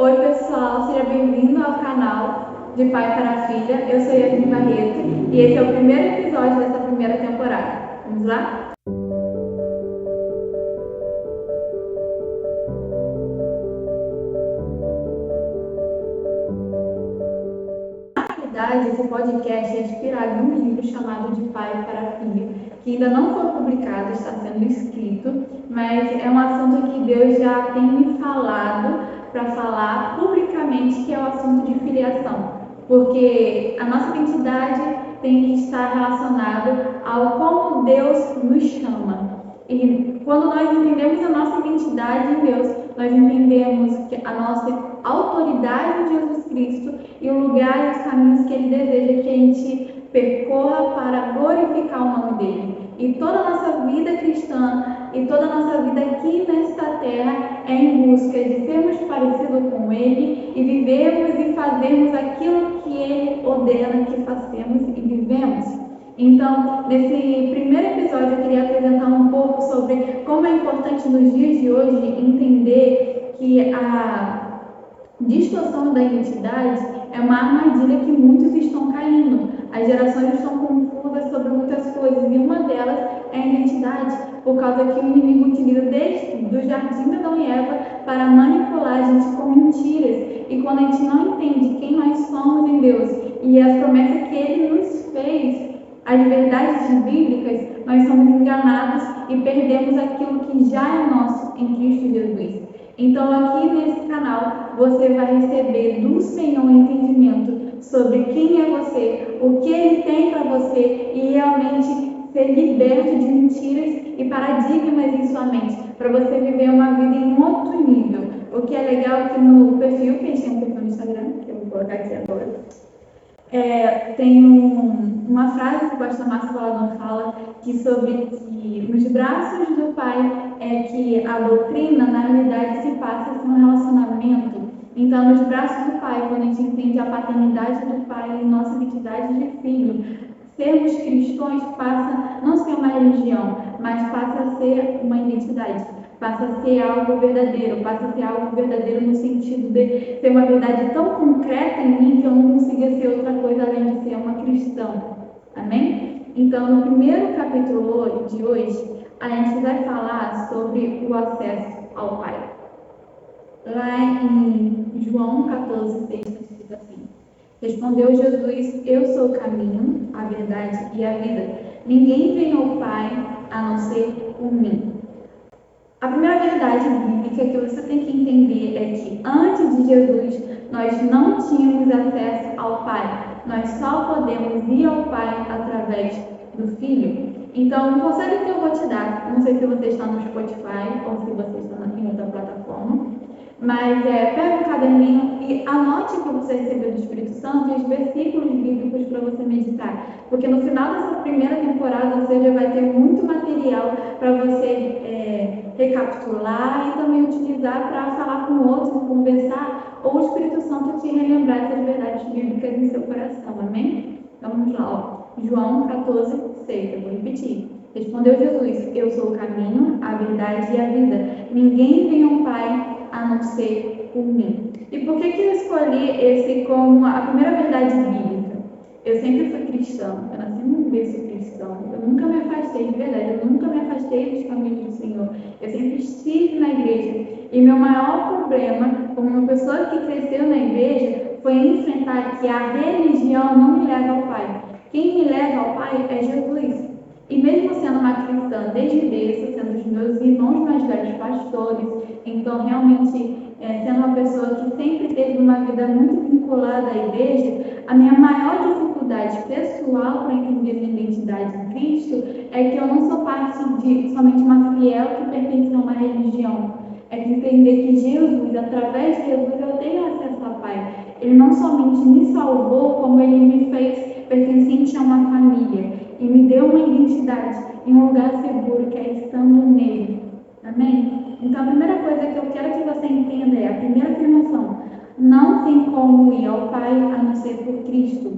Oi pessoal, seja bem-vindo ao canal de Pai para Filha. Eu sou Yasmin Barreto e esse é o primeiro episódio dessa primeira temporada. Vamos lá? Na realidade, esse podcast é inspirado em um livro chamado De Pai para Filha, que ainda não foi publicado, está sendo escrito, mas é um assunto que Deus já tem me falado para falar publicamente, que é o assunto de filiação, porque a nossa identidade tem que estar relacionada ao como Deus nos chama. E quando nós entendemos a nossa identidade em Deus, nós entendemos que a nossa autoridade em Jesus Cristo e o lugar e os caminhos que Ele deseja que a gente percorra para glorificar o nome dEle. E toda a nossa vida cristã e toda a nossa vida aqui nesta terra é em busca de sermos parecidos com Ele e vivermos e fazermos aquilo que Ele ordena que façamos e vivemos. Então, nesse primeiro episódio, eu queria apresentar um pouco sobre como é importante nos dias de hoje entender que a distorção da identidade é uma armadilha que muitos estão caindo. As gerações estão confusas sobre muitas coisas e uma delas é a identidade, por causa que o inimigo utiliza desde o jardim de Adão e Eva para manipular a gente com mentiras. E quando a gente não entende quem nós somos em Deus e as promessas que Ele nos fez, as verdades bíblicas, nós somos enganados e perdemos aquilo que já é nosso em Cristo Jesus. Então, aqui nesse canal, você vai receber do Senhor entendimento sobre quem é você, o que Ele tem para você e realmente ser liberto de mentiras e paradigmas em sua mente, para você viver uma vida em outro nível. O que é legal é que no perfil, que a gente tem um perfil no Instagram, que eu vou colocar aqui agora, tem uma frase que o pastor Márcio Valadão fala que sobre que nos braços do Pai é que a doutrina na realidade se passa assim, um relacionamento. Então, nos braços do Pai, quando a gente entende a paternidade do Pai e nossa identidade de filho, sermos cristãos passa não a ser uma religião, mas passa a ser uma identidade. Passa a ser algo verdadeiro, passa a ser algo verdadeiro no sentido de ser uma verdade tão concreta em mim que eu não consiga ser outra coisa além de ser uma cristã. Amém? Então, no primeiro capítulo de hoje, a gente vai falar sobre o acesso ao Pai. Lá em João 14, 6, está escrito assim: Respondeu Jesus: Eu sou o caminho, a verdade e a vida. Ninguém vem ao Pai a não ser por mim. A primeira verdade bíblica que você tem que entender é que antes de Jesus nós não tínhamos acesso ao Pai. Nós só podemos ir ao Pai através do Filho. Então, um conselho que eu vou te dar, não sei se você está no Spotify ou se você está em outra plataforma, mas pega um caderninho e anote o que você recebeu do Espírito Santo e os versículos bíblicos para você meditar. Porque no final dessa primeira temporada você já vai ter muito material para você recapitular e também utilizar para falar com outros, conversar, ou o Espírito Santo te relembrar essas verdades bíblicas em seu coração. Amém? Então vamos lá, ó. João 14, 6, eu vou repetir. Respondeu Jesus: Eu sou o caminho, a verdade e a vida. Ninguém vem ao Pai a não ser por mim. E por que eu escolhi esse como a primeira verdade bíblica? Eu sempre fui cristã, eu nasci num berço cristão, eu nunca me afastei de verdade, eu nunca me afastei dos caminhos do Senhor, eu sempre estive na igreja. E meu maior problema, como uma pessoa que cresceu na igreja, foi enfrentar que a religião não me leva ao Pai. Quem me leva ao Pai é Jesus. E mesmo sendo uma cristã desde berço, sendo os meus irmãos mais velhos pastores, então realmente sendo uma pessoa que sempre teve uma vida muito vinculada à igreja, a minha maior dificuldade pessoal para entender minha identidade em Cristo é que eu não sou parte de somente uma fiel que pertence a uma religião. É de entender que Jesus, através de Jesus, eu tenho acesso ao Pai. Ele não somente me salvou, como Ele me fez pertencente a uma família e me deu uma identidade em um lugar seguro, que é estando nele. Amém? Então, a primeira coisa que eu quero que você entenda é a primeira afirmação: não tem como ir ao Pai a não ser por Cristo.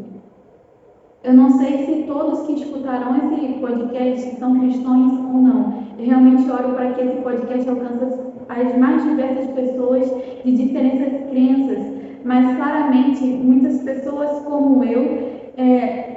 Eu não sei se todos que escutarão esse podcast são cristãos ou não. Eu realmente oro para que esse podcast alcance as mais diversas pessoas de diferentes crenças, mas claramente muitas pessoas como eu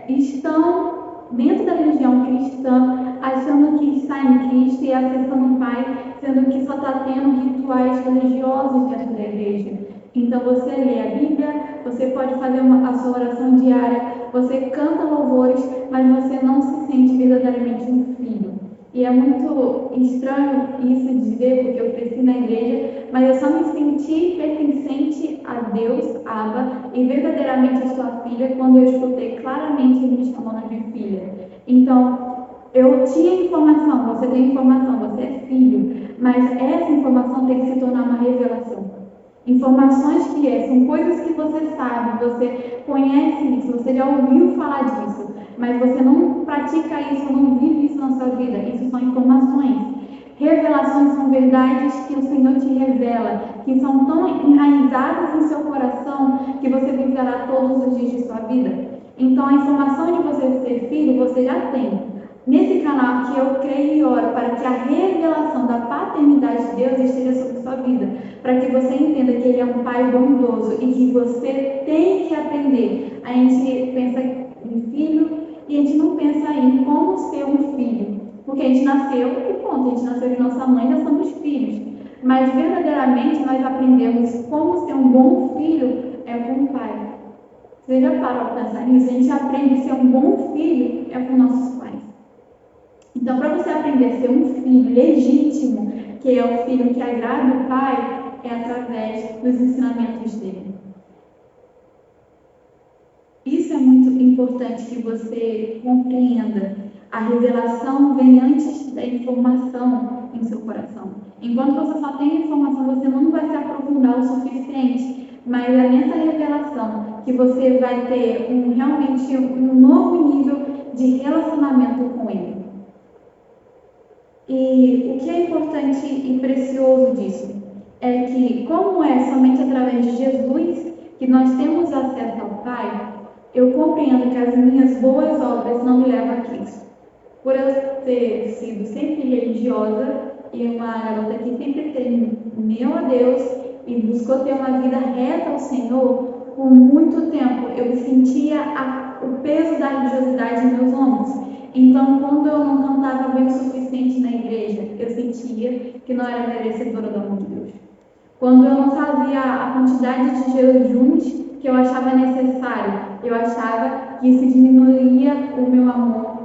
estão dentro da religião cristã, achando que está em Cristo e acessando o Pai, sendo que só está tendo rituais religiosos dentro da igreja. Então você lê a Bíblia, você pode fazer a sua oração diária, você canta louvores, mas você não se sente verdadeiramente um filho. E é muito estranho isso dizer, porque eu cresci na igreja, mas eu só me senti pertencente a Deus, Abba, e verdadeiramente a sua filha, quando eu escutei claramente ele me chamando de filha. Então, eu tinha informação, você tem informação, você é filho, mas essa informação tem que se tornar uma revelação. Informações que são coisas que você sabe, você conhece isso, você já ouviu falar disso, mas você não pratica isso, não vive isso na sua vida. Isso são informações. Revelações são verdades que o Senhor te revela, que são tão enraizadas em seu coração que você viverá todos os dias de sua vida. Então, a informação de você ser filho, você já tem. Nesse canal aqui eu creio e oro para que a revelação da paternidade de Deus esteja sobre sua vida, para que você entenda que Ele é um Pai bondoso e que você tem que aprender. A gente pensa em filho e a gente não pensa em como ser um filho, porque a gente nasceu e ponto, a gente nasceu de nossa mãe, já somos filhos. Mas verdadeiramente nós aprendemos como ser um bom filho com o Pai. Você já parou para pensar nisso? A gente aprende a ser um bom filho com nossos pais. Então, para você aprender a ser um filho legítimo, que é o filho que agrada o Pai, é através dos ensinamentos dele. Isso é muito importante que você compreenda. A revelação vem antes da informação em seu coração. Enquanto você só tem informação, você não vai se aprofundar o suficiente. Mas é nessa revelação que você vai ter realmente um novo nível de relacionamento com ele. E o que é importante e precioso disso é que, como é somente através de Jesus que nós temos acesso ao Pai, eu compreendo que as minhas boas obras não me levam a Cristo. Por eu ter sido sempre religiosa e uma garota que sempre temeu a Deus e buscou ter uma vida reta ao Senhor, por muito tempo eu sentia o peso da religiosidade em meus ombros. Então, quando eu não cantava bem o suficiente na igreja, eu sentia que não era merecedora do amor de Deus. Quando eu não fazia a quantidade de jejuns que eu achava necessário, eu achava que isso diminuía o meu amor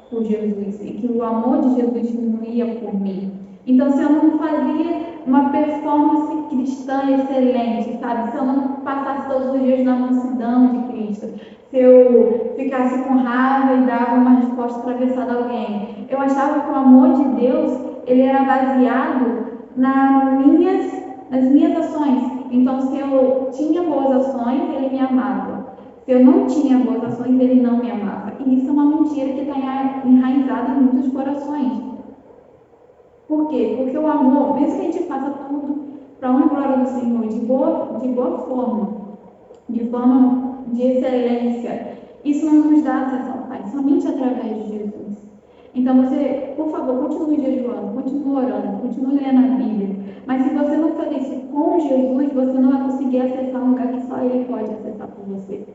por Jesus e que o amor de Jesus diminuía por mim. Então, se eu não fazia uma performance cristã excelente, sabe? Se eu não passasse todos os dias na mansidão de Cristo, se eu ficasse com raiva e dava uma resposta atravessada a alguém, eu achava que o amor de Deus ele era baseado nas minhas ações. Então, se eu tinha boas ações, ele me amava. Se eu não tinha boas ações, ele não me amava. E isso é uma mentira que está enraizada em muitos corações. Por quê? Porque o amor, mesmo que a gente faça tudo para a honra e glória do Senhor, de boa forma, de forma de excelência, isso não nos dá acesso ao Pai, somente através de Jesus. Então você, por favor, continue jejuando, continue orando, continue lendo a Bíblia. Mas se você não fazer isso com Jesus, você não vai conseguir acessar um lugar que só Ele pode acessar por você.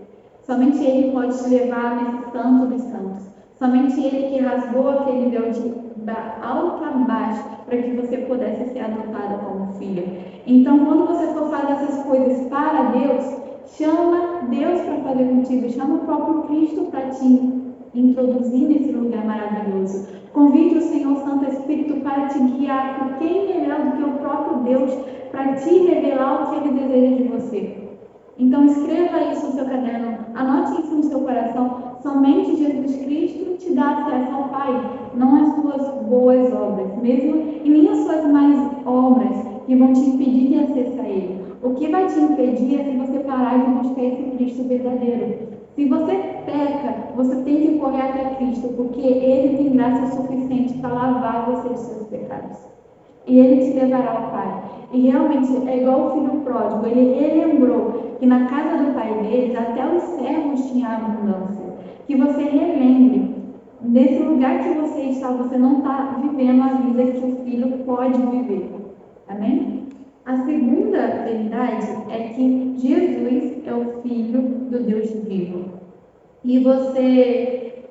Somente Ele pode te levar nesse santo dos santos. Somente Ele que rasgou aquele véu da alto a baixo para que você pudesse ser adotada como filha. Então, quando você for fazer essas coisas para Deus, chama Deus para fazer contigo, chama o próprio Cristo para te introduzir nesse lugar maravilhoso. Convide o Senhor Santo Espírito para te guiar, porque quem melhor do que o próprio Deus para te revelar o que Ele deseja de você. Então escreva isso no seu caderno, anote isso no seu coração. Somente Jesus Cristo te dá acesso ao Pai, não as suas boas obras, mesmo e nem as suas más obras que vão te impedir de acessar Ele. O que vai te impedir é se você parar de buscar esse Cristo verdadeiro. Se você peca, você tem que correr até Cristo, porque Ele tem graça suficiente para lavar você dos seus pecados. E Ele te levará ao Pai. E realmente é igual o filho pródigo, ele relembrou que na casa do pai deles até os servos tinham abundância. Que você relembre, nesse lugar que você está, você não está vivendo a vida que o filho pode viver. Amém? A segunda verdade é que Jesus é o Filho do Deus vivo. E você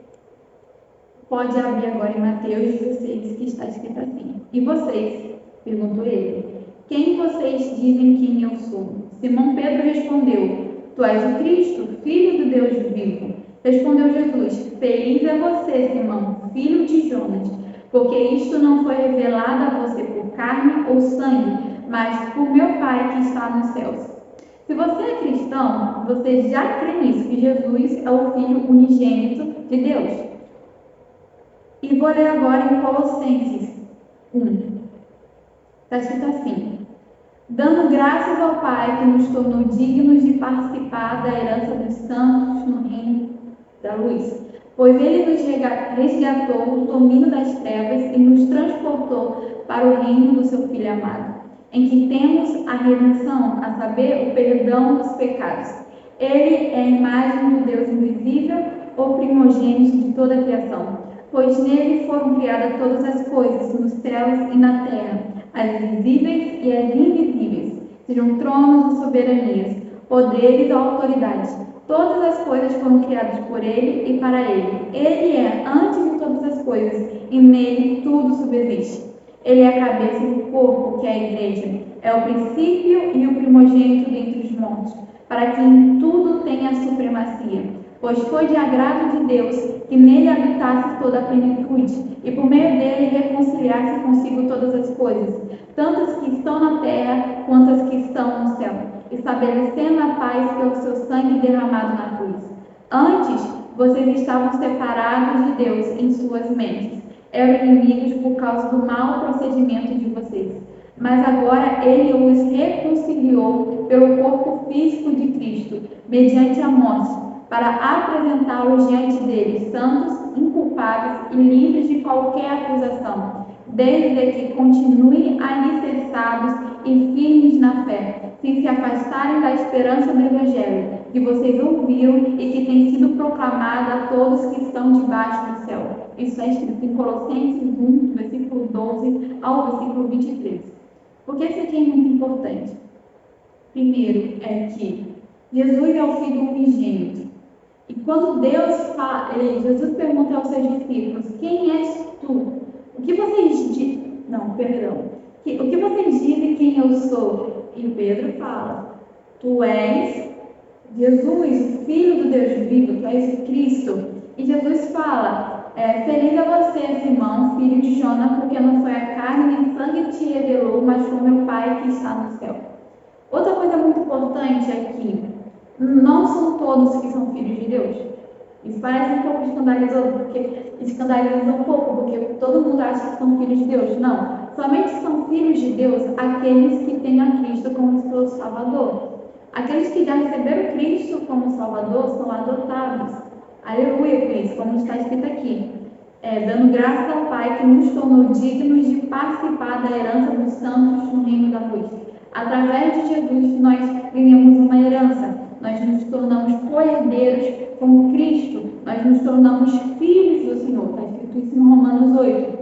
pode abrir agora em Mateus 16, que está escrito assim. E vocês? Perguntou ele. Quem vocês dizem quem eu sou? Simão Pedro respondeu. Tu és o Cristo, Filho do Deus vivo. Respondeu Jesus. Feliz é você, Simão, filho de Jonas, porque isto não foi revelado a você por carne ou sangue, mas por meu Pai que está nos céus. Se você é cristão, você já crê nisso, que Jesus é o Filho unigênito de Deus. E vou ler agora em Colossenses 1. Está escrito assim: dando graças ao Pai que nos tornou dignos de participar da herança dos santos no reino da luz, pois ele nos resgatou do domínio das trevas e nos transportou para o reino do seu Filho amado, em que temos a redenção, a saber, o perdão dos pecados. Ele é a imagem do Deus invisível, o primogênito de toda a criação, pois nele foram criadas todas as coisas, nos céus e na terra, as visíveis e as invisíveis, sejam tronos ou soberanias, poderes ou autoridades. Todas as coisas foram criadas por ele e para ele. Ele é antes de todas as coisas e nele tudo subsiste. Ele é a cabeça do corpo, que é a igreja. É o princípio e o primogênito dentre os mortos, para que em tudo tenha supremacia. Pois foi de agrado de Deus que nele habitasse toda a plenitude, e por meio dele reconciliasse consigo todas as coisas, tanto as que estão na terra quanto as que estão no céu, estabelecendo a paz pelo seu sangue derramado na cruz. Antes, vocês estavam separados de Deus em suas mentes, eram inimigos por causa do mau procedimento de vocês. Mas agora ele os reconciliou pelo corpo físico de Cristo, mediante a morte, para apresentá-los diante dele, santos, inculpáveis e livres de qualquer acusação, desde que continuem alicerçados e firmes na fé, sem se afastarem da esperança do Evangelho, que vocês ouviram e que tem sido proclamado a todos que estão debaixo do céu. Isso é escrito em Colossenses 1, versículo 12 ao versículo 23. Por que isso aqui é muito importante? Primeiro é que Jesus é o Filho unigênito. E quando Deus fala, Jesus pergunta aos seus discípulos: quem és tu? O que vocês dizem? Não, perdão. O que vocês dizem quem eu sou? E o Pedro fala: tu és Jesus, o Filho do Deus vivo, tu és o Cristo. E Jesus fala: feliz é você, Simão, filho de Jonas, porque não foi a carne nem sangue que te revelou, mas foi meu Pai que está no céu. Outra coisa muito importante é que não são todos que são filhos de Deus. Isso parece um pouco escandaliza um pouco, porque todo mundo acha que são filhos de Deus. Não, somente são filhos de Deus aqueles que têm a Cristo como seu Salvador. Aqueles que já receberam Cristo como Salvador são adotados. Aleluia por isso, como está escrito aqui. Dando graças ao Pai que nos tornou dignos de participar da herança dos santos no reino da luz. Através de Jesus, nós ganhamos uma herança. Nós nos tornamos co-herdeiros com Cristo. Nós nos tornamos filhos do Senhor. Está escrito isso em Romanos 8.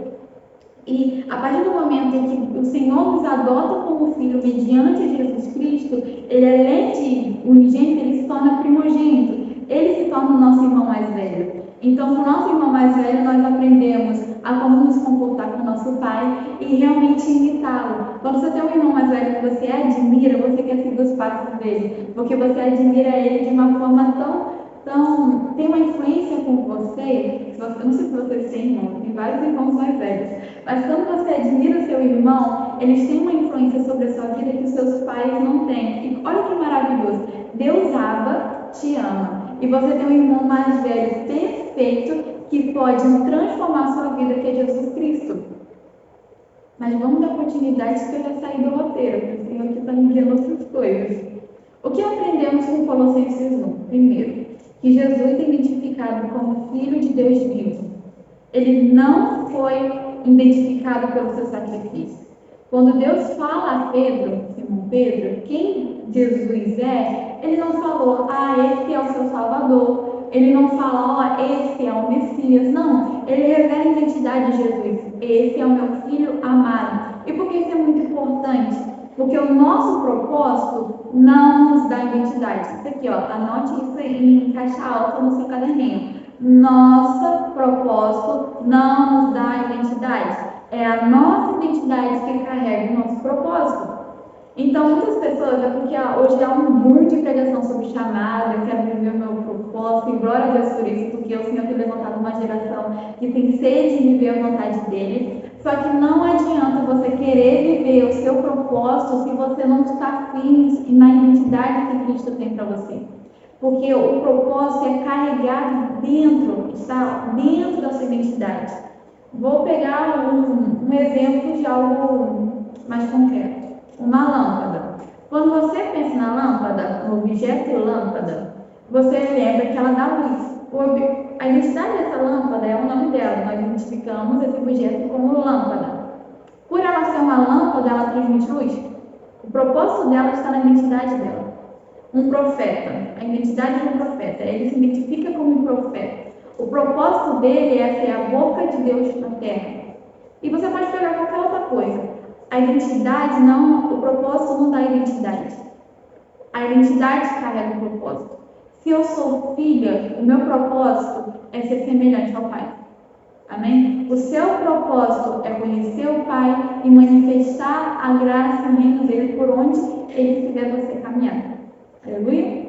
E a partir do momento em que o Senhor nos adota como filho mediante Jesus Cristo, ele, além de unigênito, ele se torna primogênito. Ele se torna o nosso irmão mais velho. Então, com o nosso irmão mais velho, nós aprendemos a como nos comportar com o nosso pai e realmente imitá-lo. Quando você tem um irmão mais velho que você admira, você quer seguir os passos dele, porque você admira ele de uma forma tão tem uma influência com você. Eu não sei se vocês têm irmãos, tem vários irmãos mais velhos, mas quando você admira o seu irmão, eles têm uma influência sobre a sua vida que os seus pais não têm. E olha que maravilhoso, Deus Abba te ama. E você tem um irmão mais velho perfeito que pode transformar a sua vida, que é Jesus Cristo. Mas vamos dar continuidade, que eu já saí do roteiro, porque o Senhor aqui está me dizendo outras coisas. O que aprendemos com Colossenses 1? Primeiro, que Jesus é identificado como Filho de Deus vivo. Ele não foi identificado pelo seu sacrifício. Quando Deus fala a Pedro, Simão Pedro, quem Jesus é, ele não falou: esse é o seu Salvador. Ele não fala: esse é o Messias. Não, ele revela a identidade de Jesus. Esse é o meu Filho amado. E por que isso é muito importante? Porque o nosso propósito não nos dá identidade. Isso aqui, ó, anote isso em caixa alta no seu caderninho. Nosso propósito não nos dá identidade. É a nossa identidade que carrega o nosso propósito. Então, muitas pessoas, é porque hoje há um boom de pregação sobre chamado, eu quero viver o meu propósito, e glória a Deus por isso, porque o Senhor tem levantado uma geração que tem sede de viver a vontade dele. Só que não adianta você querer viver o seu propósito se você não está firme na identidade que Cristo tem para você. Porque o propósito é carregado dentro, está dentro da sua identidade. Vou pegar um exemplo de algo mais concreto. Uma lâmpada. Quando você pensa na lâmpada, no objeto lâmpada, você lembra que ela dá luz. A identidade dessa lâmpada é o nome dela. Nós identificamos esse objeto como lâmpada. Por ela ser uma lâmpada, ela transmite luz. O propósito dela está na identidade dela. Um profeta. A identidade de um profeta. Ele se identifica como um profeta. O propósito dele é ser a boca de Deus na terra. E você pode pegar qualquer outra coisa. A identidade não, o propósito não dá identidade. A identidade carrega o propósito. Se eu sou filha, o meu propósito é ser semelhante ao Pai. Amém? O seu propósito é conhecer o Pai e manifestar a graça e o reino dele por onde ele fizer você caminhar. Aleluia?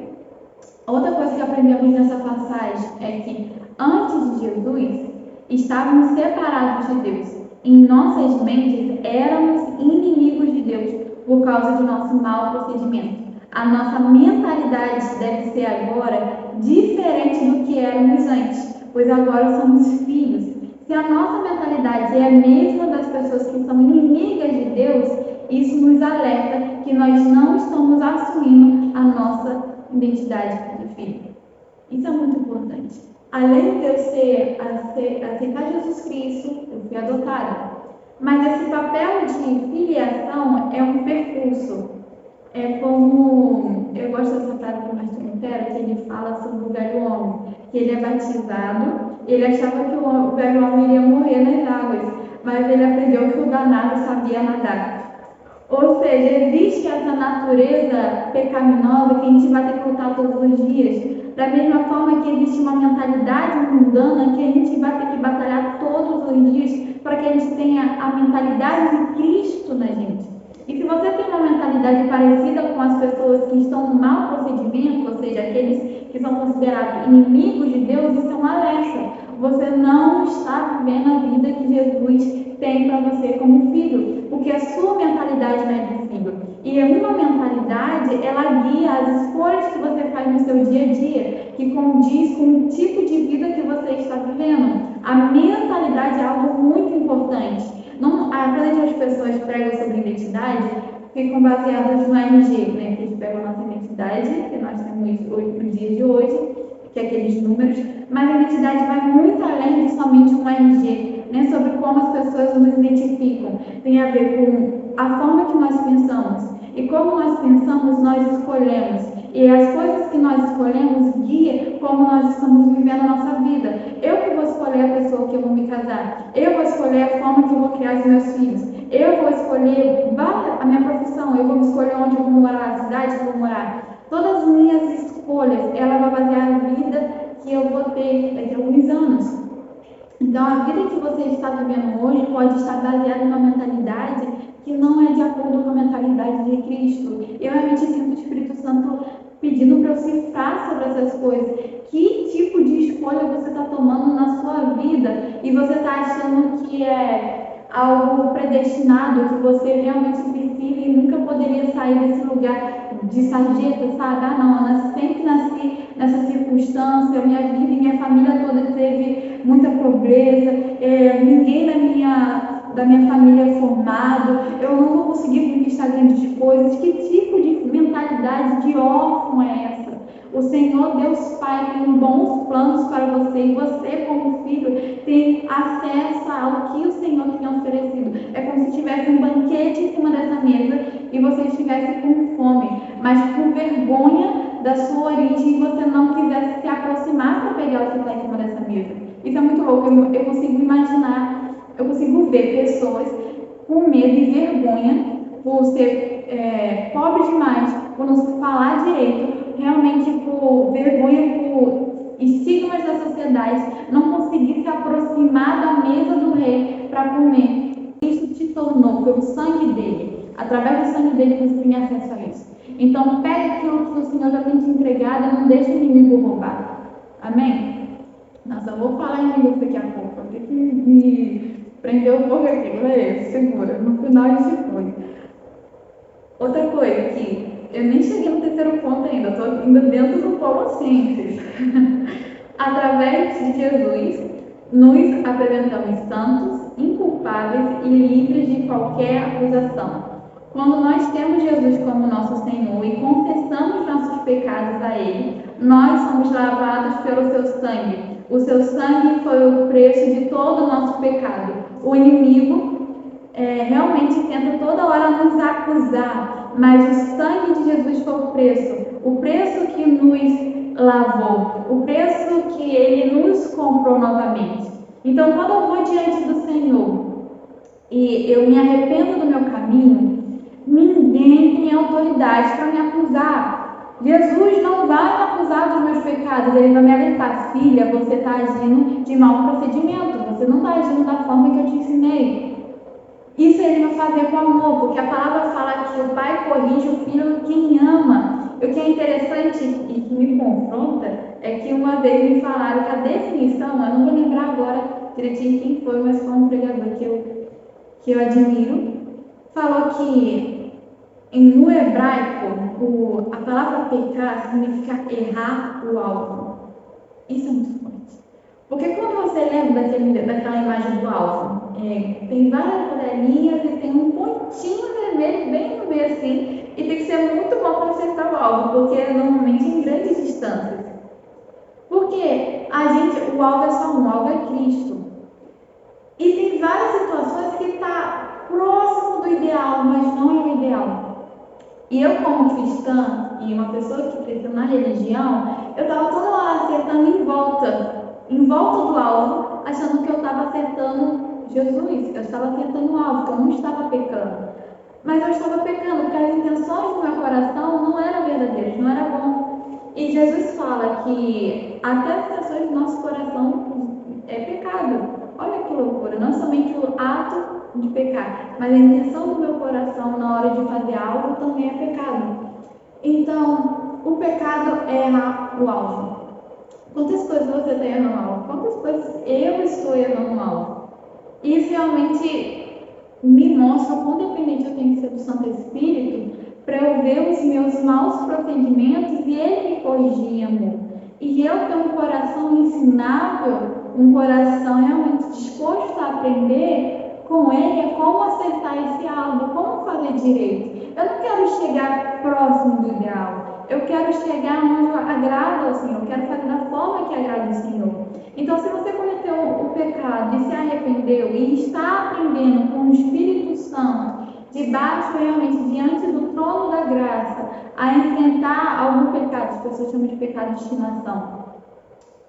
Outra coisa que aprendemos nessa passagem é que antes de Jesus, estávamos separados de Deus. Em nossas mentes, éramos inimigos de Deus por causa do nosso mau procedimento. A nossa mentalidade deve ser agora diferente do que éramos antes, pois agora somos filhos. Se a nossa mentalidade é a mesma das pessoas que são inimigas de Deus, isso nos alerta que nós não estamos assumindo a nossa identidade de filho. Isso é muito importante. Além de eu aceitar Jesus Cristo, eu fui adotada. Mas esse papel de filiação é um percurso. É como, eu gosto dessa frase do Martin Lutero, que ele fala sobre o velho homem, que ele é batizado, ele achava que o velho homem iria morrer nas águas, mas ele aprendeu que o danado sabia nadar. Ou seja, existe essa natureza pecaminosa que a gente vai ter que lutar todos os dias. Da mesma forma que existe uma mentalidade mundana que a gente vai ter que batalhar todos os dias para que a gente tenha a mentalidade de Cristo na gente. E se você tem uma mentalidade parecida com as pessoas que estão no mau procedimento, ou seja, aqueles que são considerados inimigos de Deus, isso é um alerta. Você não está vivendo a vida que Jesus tem para você como filho, porque a sua mentalidade não é de filho. E uma mentalidade, ela guia as escolhas que você faz no seu dia a dia, que condiz com o tipo de vida que você está vivendo. A mentalidade é algo muito importante. Quando as pessoas pregam sobre identidade, ficam baseadas no RG, né? Que eles pegam a nossa identidade, que nós temos nos dias de hoje, que é aqueles números, mas a identidade vai muito além de somente um RG, né? Sobre como as pessoas nos identificam. Tem a ver com a forma que nós pensamos. E como nós pensamos, nós escolhemos. E as coisas que nós escolhemos guiam como nós estamos vivendo a nossa vida. Eu que vou escolher a pessoa que eu vou me casar. Eu vou escolher a forma que eu vou criar os meus filhos. Eu vou escolher a minha profissão. Eu vou escolher onde eu vou morar, a cidade que eu vou morar. Todas as minhas escolhas, ela vai basear a vida que eu vou ter daqui a alguns anos. Então, a vida que você está vivendo hoje pode estar baseada em uma mentalidade que não é de acordo com a mentalidade de Cristo. Eu realmente sinto o Espírito Santo pedindo para eu cifrar sobre essas coisas. Que tipo de escolha você está tomando na sua vida e você está achando que é algo predestinado, que você realmente precisa e nunca poderia sair desse lugar de sarjeta, sabe? Ah, não, eu sempre nasci nessa circunstância, minha vida e minha família toda teve muita pobreza, ninguém da minha família é formado, eu não vou conseguir conquistar grandes coisas. Que tipo de mentalidade de órfão é essa? O Senhor, Deus Pai, tem bons planos para você e você, como filho, tem acesso ao que o Senhor tem oferecido. É como se tivesse um banquete em cima dessa mesa e você estivesse com fome, mas por vergonha da sua origem você não quisesse se aproximar para pegar o que está em cima dessa mesa. Isso é muito louco. Eu consigo imaginar, eu consigo ver pessoas com medo e vergonha por ser pobre demais, por não se falar direito, realmente por vergonha, por estigmas da sociedade, não conseguir se aproximar da mesa do rei para comer. Isso te tornou, pelo sangue dele, através do sangue dele você tem acesso a isso. Então pegue aquilo que o Senhor já tem te entregado e não deixe o inimigo roubar. Amém? Nossa, eu vou falar em línguas daqui a pouco. Eu tenho que me prender um pouco aqui. Galera, segura. No final a gente foi. Outra coisa que eu nem cheguei no terceiro ponto ainda. Eu estou ainda dentro do Colossenses. Através de Jesus, nos apresentamos santos, inculpáveis e livres de qualquer acusação. Quando nós temos Jesus como nosso Senhor e confessamos nossos pecados a Ele, nós somos lavados pelo seu sangue. O seu sangue foi o preço de todo o nosso pecado. O inimigo realmente tenta toda hora nos acusar, mas o sangue de Jesus foi o preço que nos lavou, o preço que Ele nos comprou novamente. Então, quando eu vou diante do Senhor e eu me arrependo do meu caminho, ninguém tem autoridade para me acusar. Jesus não vai me acusar dos meus pecados, Ele vai me alertar: filha, você está agindo de mau procedimento, você não está agindo da forma que eu te ensinei. Isso Ele vai fazer com amor, porque a palavra fala que o pai corrige o filho quem ama. O que é interessante e que me confronta é que uma vez me falaram que a definição, eu não vou lembrar agora direitinho quem foi, mas foi um pregador que eu admiro, falou que no hebraico a palavra pecar significa errar o alvo. Isso é muito forte. Porque quando você lembra daquela imagem do alvo, tem várias rodelinhas e tem um pontinho vermelho bem no meio assim, e tem que ser muito bom para acertar o alvo, porque é normalmente em grandes distâncias. Porque o alvo é só um, o alvo é Cristo. E tem várias situações que está próximo do ideal, mas não é o ideal. E eu, como cristã e uma pessoa que cresceu na religião, eu estava toda hora acertando em volta do alvo, achando que eu estava acertando Jesus, eu estava acertando o alvo, que eu não estava pecando. Mas eu estava pecando porque as intenções do meu coração não eram verdadeiras, não era bom. E Jesus fala que até as intenções do nosso coração é pecado. Olha que loucura, não somente o ato de pecar, mas a intenção do meu coração na hora de fazer algo também é pecado. Então, o pecado é errar o alvo. Quantas coisas você está errando o alvo? Quantas coisas eu estou errando o alvo? Isso realmente me mostra o quão dependente eu tenho que ser do Santo Espírito para eu ver os meus maus procedimentos e Ele me corrigir em amor. E eu ter um coração ensinável, um coração realmente disposto a aprender com Ele, é como acertar esse alvo, como fazer direito. Eu não quero chegar próximo do ideal, eu quero chegar onde agrada ao Senhor, eu quero fazer da forma que agrada ao Senhor. Então, se você cometeu o pecado e se arrependeu e está aprendendo com o Espírito Santo, debaixo realmente, diante do trono da graça, a enfrentar algum pecado, as pessoas chamam de pecado de estimação.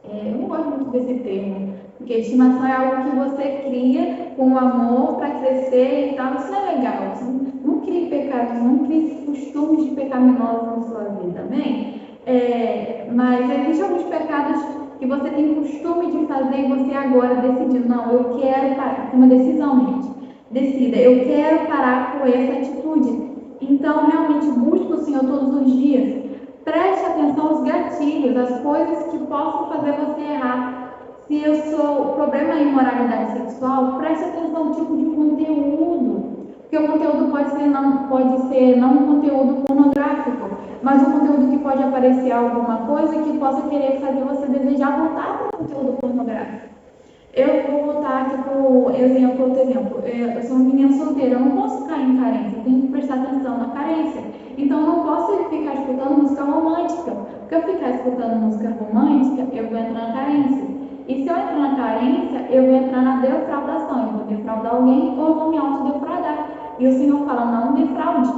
Eu não gosto muito desse termo, porque estimação é algo que você cria com amor para crescer e tal. Isso não é legal. Você não crie pecados, não crie costumes de pecaminosos na sua vida, amém? Mas existem alguns pecados que você tem costume de fazer e você agora decidiu: não, eu quero parar. É uma decisão, gente. Decida, eu quero parar com essa atitude. Então, realmente, busque o Senhor todos os dias. Preste atenção aos gatilhos, às coisas que possam fazer você errar. Se o problema é imoralidade sexual, preste atenção no tipo de conteúdo. Porque o conteúdo pode ser não um conteúdo pornográfico, mas um conteúdo que pode aparecer alguma coisa que possa querer fazer você desejar voltar para o conteúdo pornográfico. Eu vou voltar aqui para o outro exemplo. Eu sou uma menina solteira, eu não posso ficar em carência, eu tenho que prestar atenção na carência. Então, eu não posso ficar escutando música romântica. Porque eu ficar escutando música romântica, eu vou entrar na carência. E se eu entrar na carência, eu vou entrar na defraudação. Eu vou defraudar alguém ou eu vou me autodefraudar. E o Senhor fala: não defraude.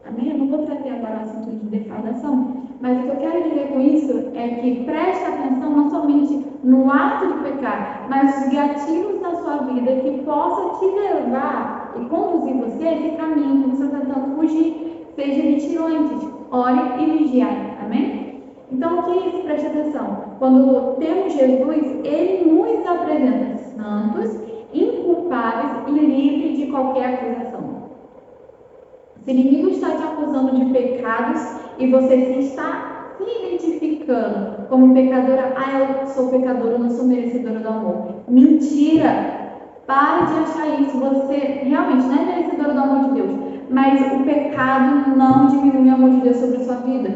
Amém? Eu não vou trazer agora o assunto de defraudação. Mas o que eu quero dizer com isso é que preste atenção não somente no ato de pecar, mas mas os gatilhos da sua vida que possa te levar e conduzir você a esse caminho que você está tentando fugir, seja vigilante, ore e vigiai, amém? Então, o que é isso? Preste atenção. Quando temos Jesus, Ele nos apresenta santos, inculpáveis e livres de qualquer acusação. Se o inimigo está te acusando de pecados e você está se identificando como pecadora, eu sou pecadora, eu não sou merecedora do amor. Mentira! Pare de achar isso. Você realmente não é merecedora do amor de Deus, mas o pecado não diminui o amor de Deus sobre a sua vida.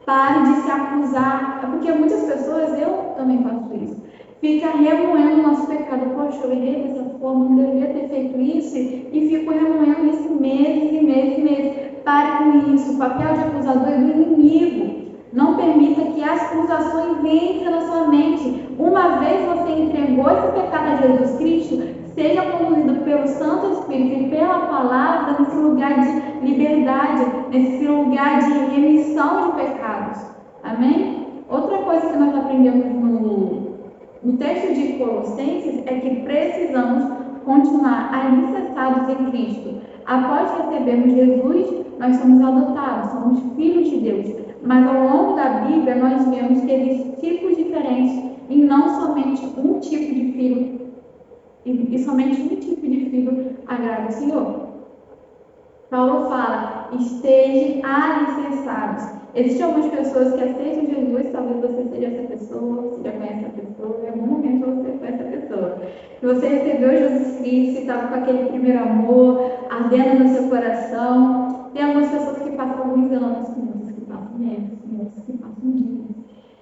Pare de se acusar. É porque muitas pessoas, eu também faço isso, fica remoendo o nosso pecado. Poxa, eu errei dessa forma, não deveria ter feito isso, e fico remoendo isso meses e meses e meses. Pare com isso. O papel de acusador é do inimigo. Não permita que as acusações entrem na sua mente. Uma vez você entregou esse pecado a Jesus Cristo, seja conduzido pelo Santo Espírito e pela palavra nesse lugar de liberdade, nesse lugar de remissão de pecados. Amém? Outra coisa que nós aprendemos no texto de Colossenses é que precisamos continuar alicerçados em Cristo. Após recebermos Jesus, nós somos adotados, somos filhos de Deus. Mas ao longo da Bíblia, nós vemos que existem tipos diferentes e não somente um tipo de filho, e somente um tipo de filho agrada o Senhor. Paulo fala, estejam alicerçados. Existem algumas pessoas que aceitam Jesus, talvez você seja essa pessoa, você já conhece a pessoa, em algum momento você conhece a pessoa. Se você recebeu Jesus Cristo e estava com aquele primeiro amor ardendo no seu coração, tem algumas pessoas que passam alguns anos, outras que passam meses, outras que passam dias,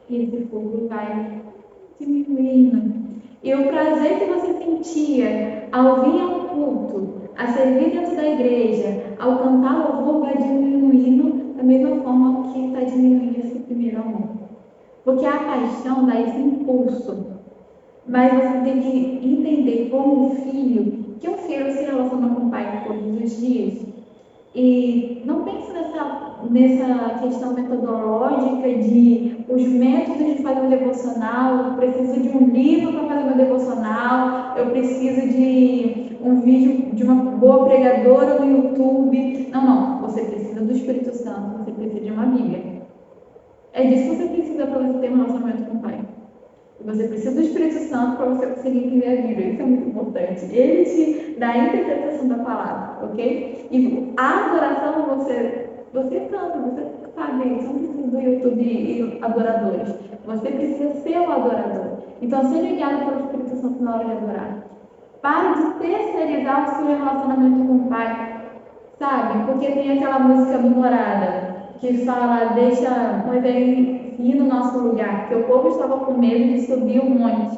e esse fogo vai diminuindo. E o prazer que você sentia ao vir ao culto, a servir dentro da igreja, ao cantar louvor, vai diminuindo da mesma forma que está diminuindo esse primeiro amor. Porque a paixão dá esse impulso. Mas você tem que entender como um filho, que um filho se relaciona com o pai todos os dias. E não pense nessa questão metodológica de os métodos de fazer um devocional. Eu preciso de um livro para fazer meu devocional, eu preciso de um vídeo de uma boa pregadora no YouTube. Não, você precisa do Espírito Santo, você precisa de uma Bíblia. É disso que você precisa para você ter um relacionamento com o Pai. Você precisa do Espírito Santo para você conseguir entender a Bíblia. Isso é muito importante. Ele te dá a interpretação da palavra, ok? E a adoração você canta, você sabe, você não precisa do YouTube e adoradores. Você precisa ser o adorador. Então, seja guiado pelo Espírito Santo na hora de adorar. Pare de terceirizar o seu relacionamento com o Pai, sabe? Porque tem aquela música memorada que fala, deixa Moisés ir no nosso lugar, porque o povo estava com medo de subir o monte.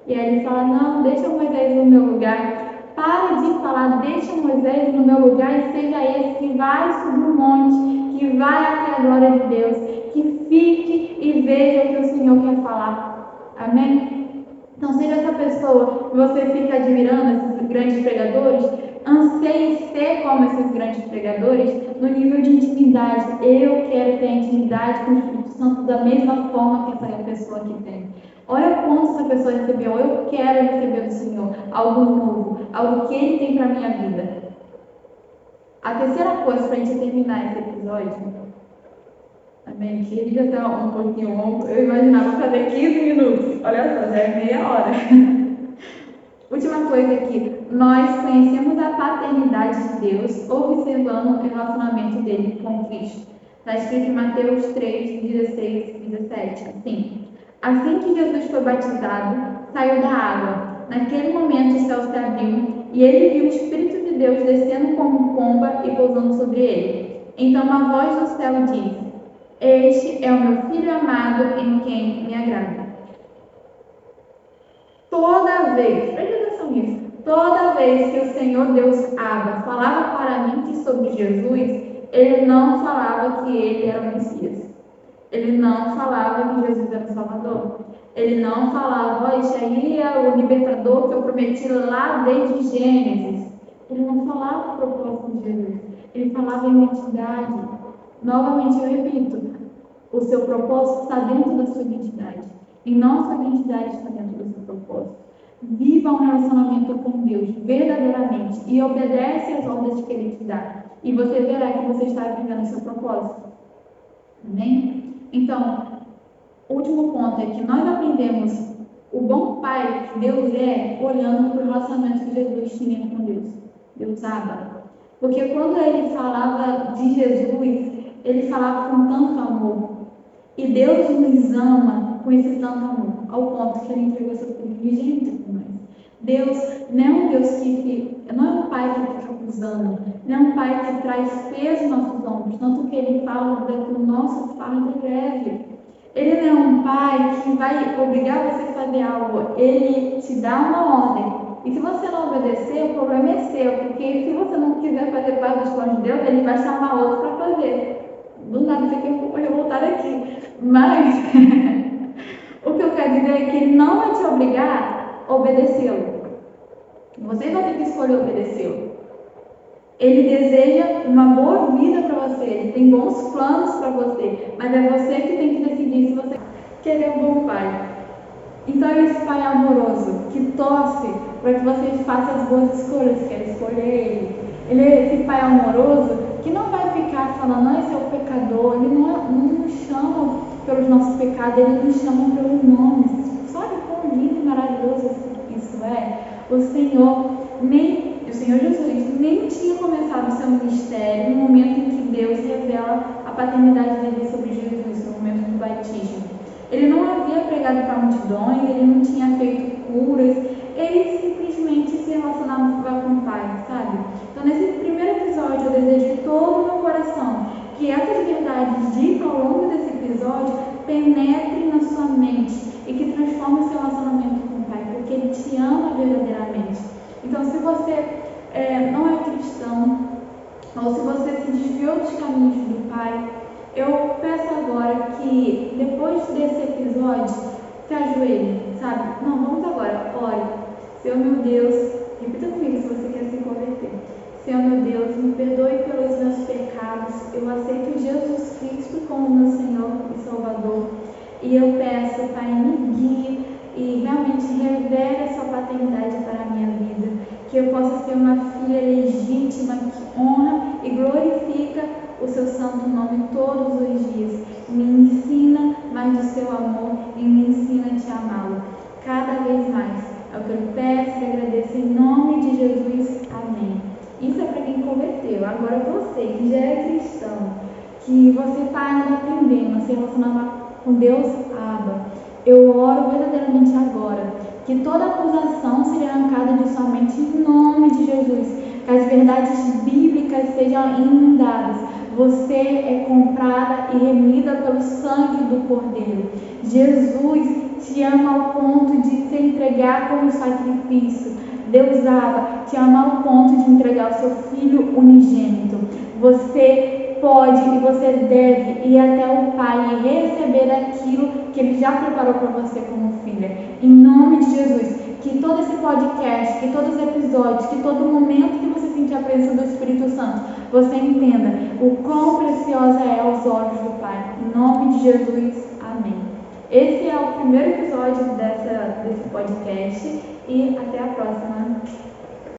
E aí ele fala, não, deixa Moisés no meu lugar. Para de falar, deixa Moisés no meu lugar e seja esse que vai subir o monte, que vai até a glória de Deus, que fique e veja o que o Senhor quer falar. Amém? Então seja essa pessoa que você fica admirando, esses grandes pregadores, anseie ser como esses grandes pregadores no nível de intimidade. Eu quero ter intimidade com o Espírito Santo da mesma forma que essa pessoa aqui tem. Olha quanto essa pessoa recebeu. Eu quero receber do Senhor algo novo, algo que Ele tem para a minha vida. A terceira coisa para a gente terminar esse episódio, amém? Que ele já está um pouquinho longo. Eu imaginava fazer 15 minutos. Olha só, já é meia hora. Última coisa aqui, nós conhecemos a paternidade de Deus observando o relacionamento dele com Cristo. Está escrito em Mateus 3, 16 e 17. Assim que Jesus foi batizado, saiu da água. Naquele momento o céu se abriu e ele viu o Espírito de Deus descendo como pomba e pousando sobre ele. Então uma voz do céu disse, este é o meu Filho amado em quem me agrada. Toda vez, preste atenção nisso, toda vez que o Senhor Deus Abba falava para mim sobre Jesus, ele não falava que ele era o Messias. Ele não falava que Jesus era o Salvador. Ele não falava, isso aí é o libertador que eu prometi lá desde Gênesis. Ele não falava o propósito de Jesus. Ele falava em identidade. Novamente eu repito, o seu propósito está dentro da sua identidade. E não a sua identidade está dentro do seu propósito. Viva um relacionamento com Deus verdadeiramente e obedece às ordens que Ele te dá. E você verá que você está vivendo o seu propósito. Amém? Então, o último ponto é que nós aprendemos o bom pai que Deus é olhando para o relacionamento que Jesus tinha com Deus. Deus Abba. Porque quando ele falava de Jesus, ele falava com tanto amor. E Deus nos ama com esse tanto amor, ao ponto que ele entregou seu filho unigênito por nós. Deus não é um Deus não é um pai que fica acusando, não é um pai que traz peso nos nossos ombros, tanto que ele fala que o nosso fardo é leve. Ele não é um pai que vai obrigar você a fazer algo, ele te dá uma ordem. E se você não obedecer, o problema é seu, porque se você não quiser fazer parte dos planos de Deus, ele vai chamar outro para fazer. Do nada fiquei um pouco revoltada aqui. Mas o que eu quero dizer é que ele não vai te obrigar a obedecê-lo. Você vai ter que escolher obedecê-lo. Ele deseja uma boa vida para você, ele tem bons planos para você, mas é você que tem que decidir se você quer ser um bom pai. Então, esse pai amoroso que torce para que você faça as boas escolhas, quer escolher ele. Ele é esse pai amoroso que não vai ficar falando, esse é o pecador. Ele não nos chama pelos nossos pecados, ele nos chama pelos nomes. Sabe quão lindo e maravilhoso isso é? O Senhor Jesus nem tinha começado o seu ministério no momento em que Deus revela a paternidade dele sobre Jesus, no momento do batismo. Ele não havia pregado para multidões, ele não tinha feito curas, ele simplesmente se relacionava com o Pai, sabe? Então, nesse primeiro episódio, eu desejo de todo o meu coração que essas verdades ditas ao longo desse episódio penetrem na sua mente e que transforme o seu relacionamento com o Pai, porque Ele te ama verdadeiramente. Então, se você não é cristão, ou se você se desviou dos caminhos do Pai, eu peço agora que, depois desse episódio, se ajoelhe, sabe? Não, vamos agora, ore. Senhor meu Deus, repita comigo se você quer se converter. Senhor meu Deus, me perdoe pelos meus pecados. Eu aceito Jesus Cristo como meu Senhor e Salvador. E eu peço, Pai, me guie e realmente revele a sua paternidade para a minha vida. Que eu possa ser uma filha legítima que honra e glorifica o seu santo nome todos os dias. Me ensina mais do seu amor e me ensina a te amá-lo cada vez mais. É o que eu peço e agradeço em nome de Jesus. Amém. Isso é para quem converteu. Agora você que já é cristão, que você está ainda aprendendo a se relacionar com Deus Abba, eu oro verdadeiramente agora que toda acusação seja arrancada de sua mente em nome de Jesus, que as verdades bíblicas sejam inundadas. Você é comprada e remida pelo sangue do Cordeiro. Jesus te ama ao ponto de se entregar como sacrifício. Deus Abba te ama ao ponto de entregar o seu Filho unigênito. Você pode e você deve ir até o Pai e receber aquilo que Ele já preparou para você como filha. Em nome de Jesus, que todo esse podcast, que todos os episódios, que todo momento que você sentir a presença do Espírito Santo, você entenda o quão preciosa é aos olhos do Pai. Em nome de Jesus, amém. Esse é o primeiro episódio desse podcast e até a próxima.